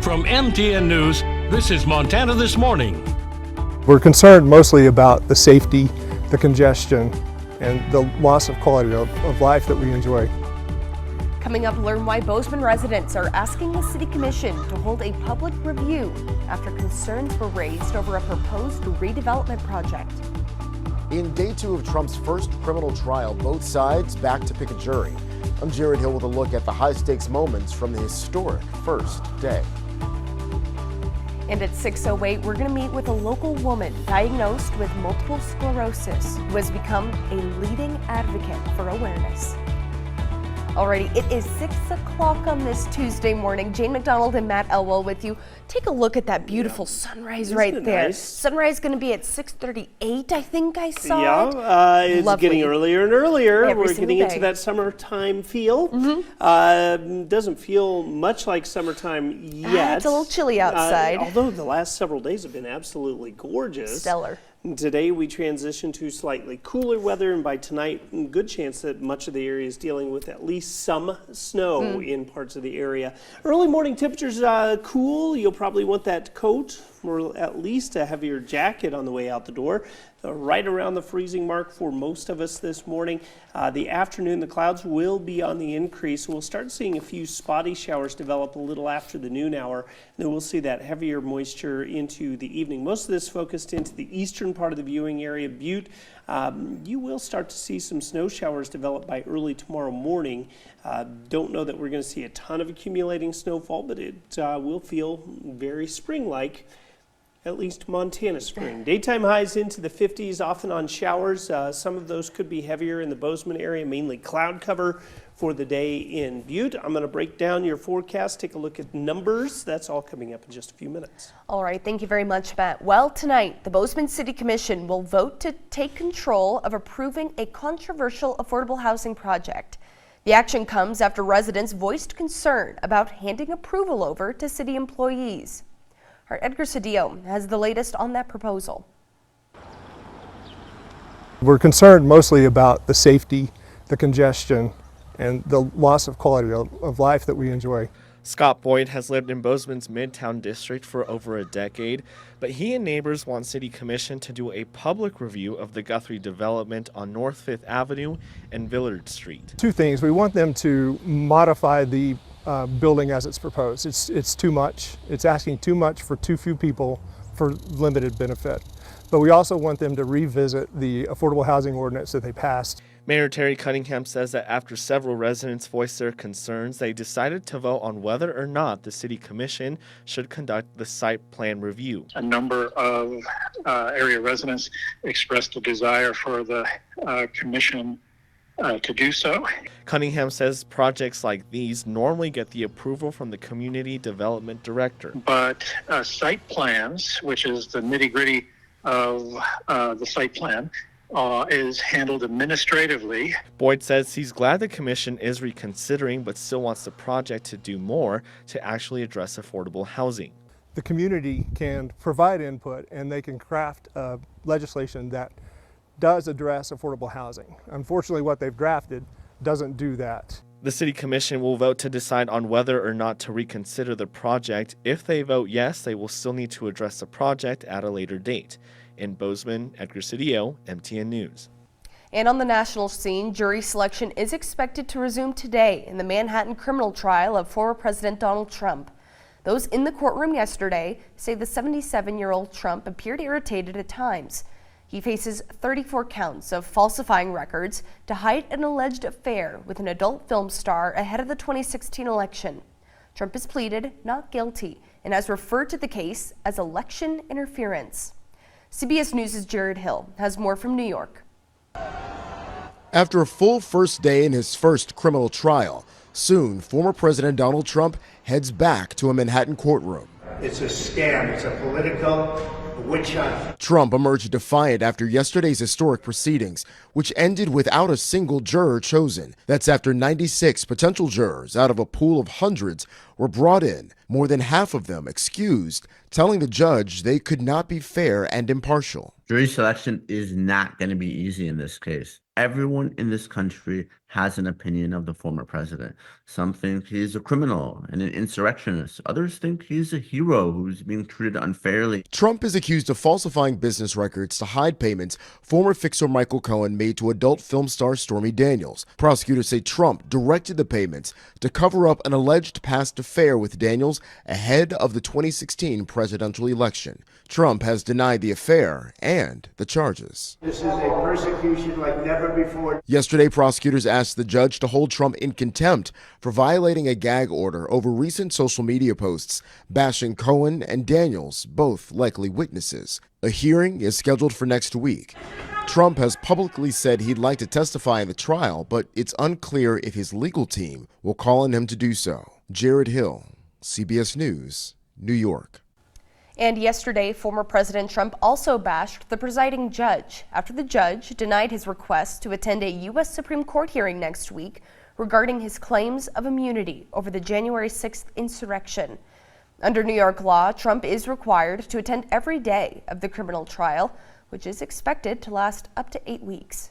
From MTN News, this is Montana This Morning. We're concerned mostly about the safety, the congestion, and the loss of quality of life that we enjoy. Coming up, learn why Bozeman residents are asking the City Commission to hold a public review after concerns were raised over a proposed redevelopment project. In day 2 of Trump's first criminal trial, both sides back to pick a jury. I'm Jared Hill with a look at the high-stakes moments from the historic first day. And at 6:08, we're going to meet with a local woman diagnosed with multiple sclerosis who has become a leading advocate for awareness. Alrighty, it is 6 o'clock on this Tuesday morning. Jane McDonald and Matt Elwell with you. Take a look at that beautiful sunrise right there. Nice? Sunrise going to be at 6:38, I think I saw it. Yeah, it's Lovely. getting earlier and earlier. Every We're single getting day. into that summertime feel. Doesn't feel much like summertime yet. It's a little chilly outside. Although the last several days have been absolutely gorgeous. Stellar. Today we transition to slightly cooler weather, and by tonight, good chance that much of the area is dealing with at least some snow in parts of the area. Early morning temperatures cool. You'll probably want that coat or at least a heavier jacket on the way out the door. Right around the freezing mark for most of us this morning. The afternoon, the clouds will be on the increase. We'll start seeing a few spotty showers develop a little after the noon hour. And then we'll see that heavier moisture into the evening. Most of this focused into the eastern part of the viewing area. Butte, you will start to see some snow showers develop by early tomorrow morning. Don't know that we're going to see a ton of accumulating snowfall, but it will feel very spring-like. At least Montana spring. Daytime highs into the 50s, often on showers. Some of those could be heavier in the Bozeman area, mainly cloud cover for the day in Butte. I'm going to break down your forecast, take a look at numbers. That's all coming up in just a few minutes. All right, thank you very much, Matt. Well, tonight, the Bozeman City Commission will vote to take control of approving a controversial affordable housing project. The action comes after residents voiced concern about handing approval over to city employees. Our Edgar Cedillo has the latest on that proposal. We're concerned mostly about the safety, the congestion, and the loss of quality of life that we enjoy. Scott Boyd has lived in Bozeman's Midtown district for over a decade, but he and neighbors want City Commission to do a public review of the Guthrie development on North 5th Avenue and Villard Street. Two things. We want them to modify the building as it's proposed. It's too much. It's asking too much for too few people for limited benefit. But we also want them to revisit the affordable housing ordinance that they passed. Mayor Terry Cunningham says that after several residents voiced their concerns, they decided to vote on whether or not the City Commission should conduct the site plan review. A number of area residents expressed a desire for the commission to do so. Cunningham says projects like these normally get the approval from the community development director. But site plans, which is the nitty-gritty of the site plan, is handled administratively. Boyd says he's glad the commission is reconsidering, but still wants the project to do more to actually address affordable housing. The community can provide input and they can craft legislation that does address affordable housing. Unfortunately, what they've drafted doesn't do that. The City Commission will vote to decide on whether or not to reconsider the project. If they vote yes, they will still need to address the project at a later date. In Bozeman, Edgar Cedillo, MTN News. And on the national scene, jury selection is expected to resume today in the Manhattan criminal trial of former President Donald Trump. Those in the courtroom yesterday say the 77-year-old Trump appeared irritated at times. He faces 34 counts of falsifying records to hide an alleged affair with an adult film star ahead of the 2016 election. Trump has pleaded not guilty and has referred to the case as election interference. CBS News' Jared Hill has more from New York. After a full first day in his first criminal trial, soon former President Donald Trump heads back to a Manhattan courtroom. It's a scam. It's a political witch hunt. Trump emerged defiant after yesterday's historic proceedings, which ended without a single juror chosen. That's after 96 potential jurors out of a pool of hundreds were brought in more than half of them excused, telling the judge they could not be fair and impartial. Jury selection is not going to be easy in this case. Everyone in this country has an opinion of the former president. Some think he's a criminal and an insurrectionist. Others think he's a hero who's being treated unfairly. Trump is accused of falsifying business records to hide payments former fixer Michael Cohen made to adult film star Stormy Daniels. Prosecutors say Trump directed the payments to cover up an alleged past affair with Daniels ahead of the 2016 presidential election. Trump has denied the affair and the charges. This is a persecution like never before. Yesterday, prosecutors asked the judge to hold Trump in contempt for violating a gag order over recent social media posts bashing Cohen and Daniels, both likely witnesses. A hearing is scheduled for next week. Trump has publicly said he'd like to testify in the trial, but it's unclear if his legal team will call on him to do so. Jared Hill, CBS News, New York. And yesterday, former President Trump also bashed the presiding judge after the judge denied his request to attend a U.S. Supreme Court hearing next week regarding his claims of immunity over the January 6th insurrection. Under New York law, Trump is required to attend every day of the criminal trial, which is expected to last up to 8 weeks.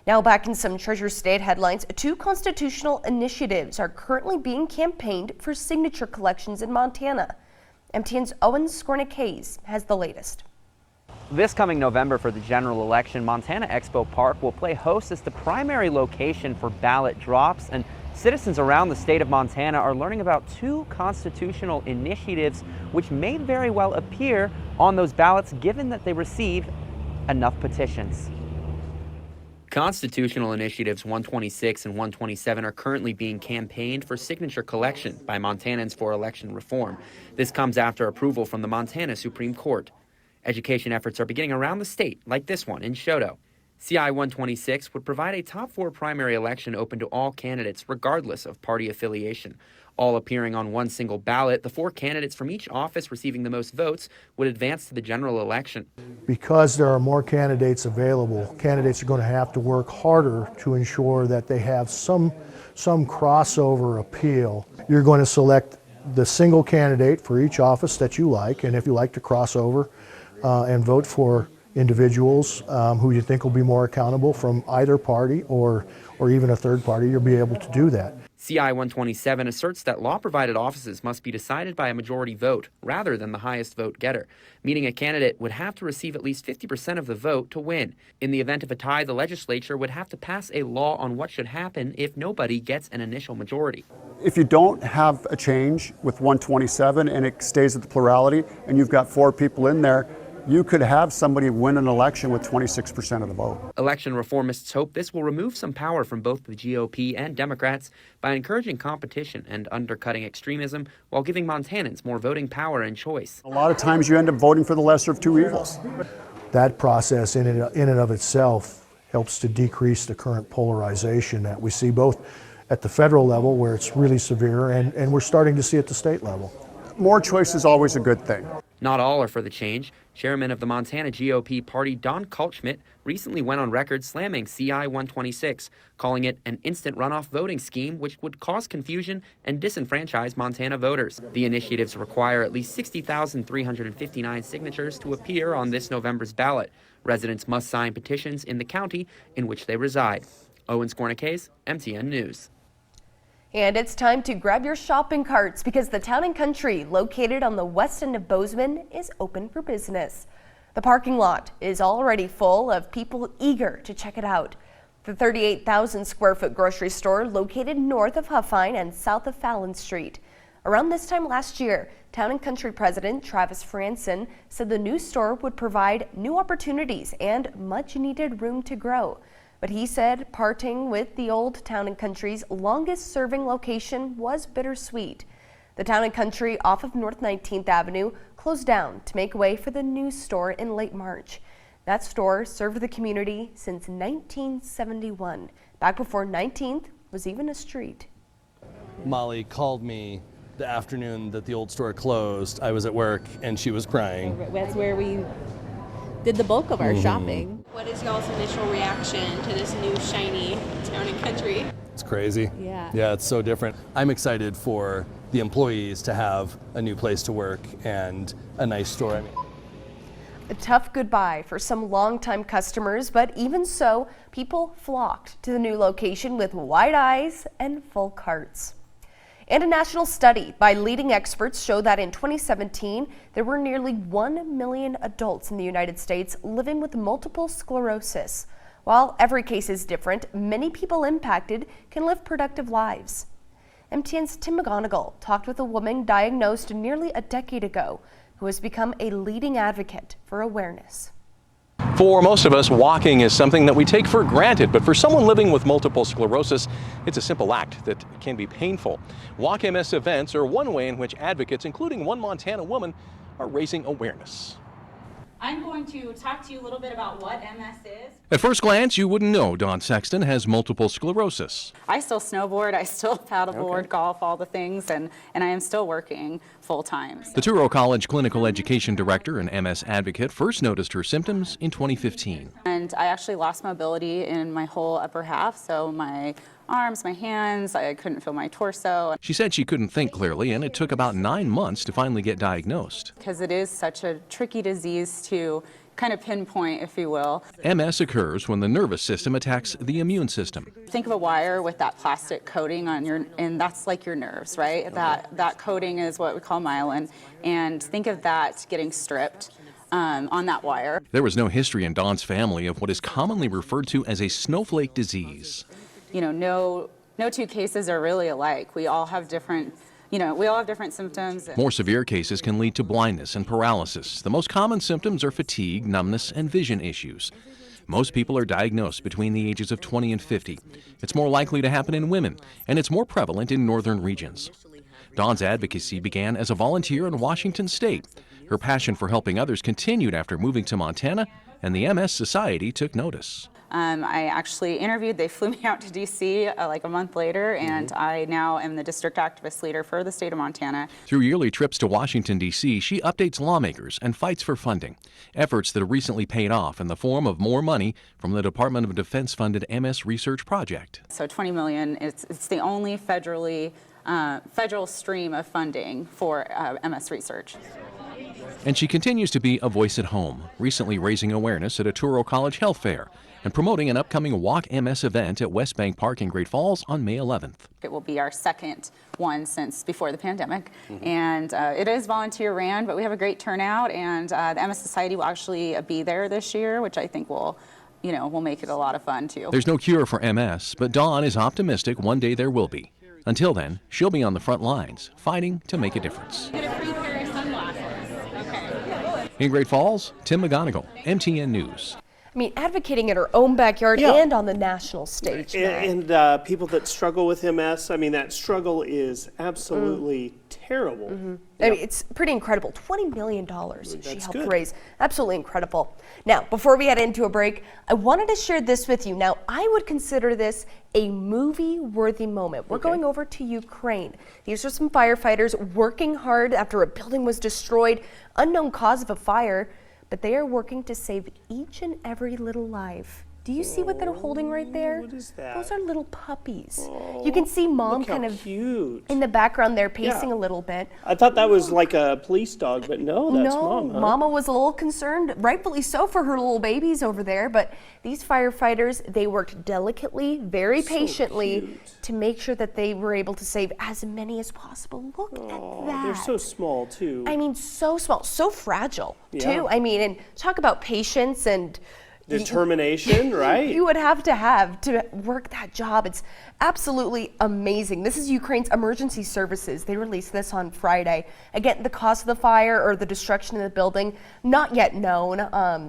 Now back in some Treasure State headlines, 2 constitutional initiatives are currently being campaigned for signature collections in Montana. MTN's Owen Skornik-Hayes has the latest. This coming November for the general election, Montana Expo Park will play host as the primary location for ballot drops, and citizens around the state of Montana are learning about 2 constitutional initiatives which may very well appear on those ballots given that they receive enough petitions. Constitutional Initiatives 126 and 127 are currently being campaigned for signature collection by Montanans for election reform. This comes after approval from the Montana Supreme Court. Education efforts are beginning around the state, like this one in Shoto. CI 126 would provide a top 4 primary election open to all candidates regardless of party affiliation. All appearing on one single ballot, the 4 candidates from each office receiving the most votes would advance to the general election. Because there are more candidates available, candidates are going to have to work harder to ensure that they have some crossover appeal. You're going to select the single candidate for each office that you like, and if you like to cross over and vote for individuals who you think will be more accountable from either party or even a third party, you'll be able to do that. CI 127 asserts that law-provided offices must be decided by a majority vote rather than the highest vote getter, meaning a candidate would have to receive at least 50% of the vote to win. In the event of a tie, the legislature would have to pass a law on what should happen if nobody gets an initial majority. If you don't have a change with 127 and it stays at the plurality and you've got 4 people in there, you could have somebody win an election with 26% of the vote. Election reformists hope this will remove some power from both the GOP and Democrats by encouraging competition and undercutting extremism while giving Montanans more voting power and choice. A lot of times you end up voting for the lesser of 2 evils. That process in and of itself helps to decrease the current polarization that we see both at the federal level, where it's really severe, and we're starting to see at the state level. More choice is always a good thing. Not all are for the change. Chairman of the Montana GOP party, Don Kaltschmidt, recently went on record slamming CI 126, calling it an instant runoff voting scheme which would cause confusion and disenfranchise Montana voters. The initiatives require at least 60,359 signatures to appear on this November's ballot. Residents must sign petitions in the county in which they reside. Owen Skornik-Hayes, MTN News. And it's time to grab your shopping carts because the Town & Country, located on the west end of Bozeman, is open for business. The parking lot is already full of people eager to check it out. The 38,000 square foot grocery store located north of Huffine and south of Fallon Street. Around this time last year, Town & Country President Travis Franson said the new store would provide new opportunities and much needed room to grow. But he said parting with the old Town & Country's longest serving location was bittersweet. The Town & Country off of North 19th Avenue closed down to make way for the new store in late March. That store served the community since 1971, back before 19th was even a street. Molly called me the afternoon that the old store closed. I was at work and she was crying. That's where we did the bulk of our shopping. What is y'all's initial reaction to this new shiny Town & Country? It's crazy. Yeah, it's so different. I'm excited for the employees to have a new place to work and a nice store. A tough goodbye for some longtime customers, but even so, people flocked to the new location with wide eyes and full carts. And a national study by leading experts showed that in 2017, there were nearly 1 million adults in the United States living with multiple sclerosis. While every case is different, many people impacted can live productive lives. MTN's Tim McGonigal talked with a woman diagnosed nearly a decade ago who has become a leading advocate for awareness. For most of us, walking is something that we take for granted, but for someone living with multiple sclerosis, it's a simple act that can be painful. Walk MS events are one way in which advocates, including one Montana woman, are raising awareness. I'm going to talk to you a little bit about what MS is. At first glance, you wouldn't know Dawn Sexton has multiple sclerosis. I still snowboard, I still paddleboard, golf, all the things, and I am still working full time. The Touro College Clinical Education Director and MS advocate first noticed her symptoms in 2015. And I actually lost mobility in my whole upper half, so my arms, my hands, I couldn't feel my torso. She said she couldn't think clearly, and it took about 9 months to finally get diagnosed. Because it is such a tricky disease to kind of pinpoint, if you will. MS occurs when the nervous system attacks the immune system. Think of a wire with that plastic coating on your, and that's like your nerves, right? That coating is what we call myelin, and think of that getting stripped on that wire. There was no history in Dawn's family of what is commonly referred to as a snowflake disease. You know, no two cases are really alike. We all have different, we all have different symptoms. More severe cases can lead to blindness and paralysis. The most common symptoms are fatigue, numbness, and vision issues. Most people are diagnosed between the ages of 20 and 50. It's more likely to happen in women, and it's more prevalent in northern regions. Dawn's advocacy began as a volunteer in Washington State. Her passion for helping others continued after moving to Montana, and the MS Society took notice. I actually interviewed, they flew me out to D.C. Like a month later, and I now am the district activist leader for the state of Montana. Through yearly trips to Washington, D.C., she updates lawmakers and fights for funding, efforts that have recently paid off in the form of more money from the Department of Defense-funded MS research project. So $20 million, it's the only federal stream of funding for MS research. And she continues to be a voice at home, recently raising awareness at a Touro College health fair and promoting an upcoming Walk MS event at West Bank Park in Great Falls on May 11th. It will be our second one since before the pandemic, and it is volunteer ran, but we have a great turnout, and the MS Society will actually be there this year, which I think will make it a lot of fun too. There's no cure for MS, but Dawn is optimistic one day there will be. Until then, she'll be on the front lines, fighting to make a difference. Get a free pair of sunglasses. Okay. In Great Falls, Tim McGonigal, MTN News. I mean, advocating in her own backyard and on the national stage. And people that struggle with MS, I mean, that struggle is absolutely terrible. I mean, it's pretty incredible. $20 million she helped good. raise. Absolutely incredible. Now, before we head into a break, I wanted to share this with you. Now, I would consider this a movie-worthy moment. We're going over to Ukraine. These are some firefighters working hard after a building was destroyed, unknown cause of a fire, but they are working to save each and every little life. Do you see what they're holding right there? What is that? Those are little puppies. You can see Mom Look how kind of cute. in the background there pacing a little bit. I thought that was like a police dog, but no, that's Mom. Huh? Mama was a little concerned, rightfully so, for her little babies over there, but these firefighters, they worked delicately, very patiently to make sure that they were able to save as many as possible. Look at that. They're so small too. I mean, so small, so fragile too. I mean, and talk about patience and determination, right? You would have to work that job. It's absolutely amazing. This is Ukraine's emergency services. They released this on Friday. Again, the cause of the fire or the destruction of the building, not yet known.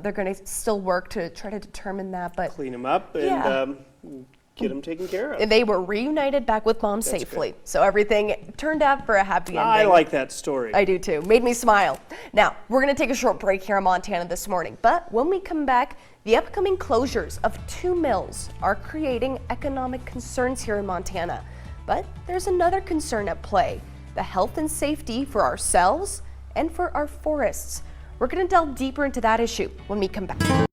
They're going to still work to try to determine that, but clean them up and get them taken care of. They were reunited back with Mom safely. Good. So everything turned out for a happy ending. I like that story. I do too. Made me smile. Now, we're going to take a short break here in Montana this morning, but when we come back, the upcoming closures of 2 mills are creating economic concerns here in Montana. But there's another concern at play, the health and safety for ourselves and for our forests. We're going to delve deeper into that issue when we come back.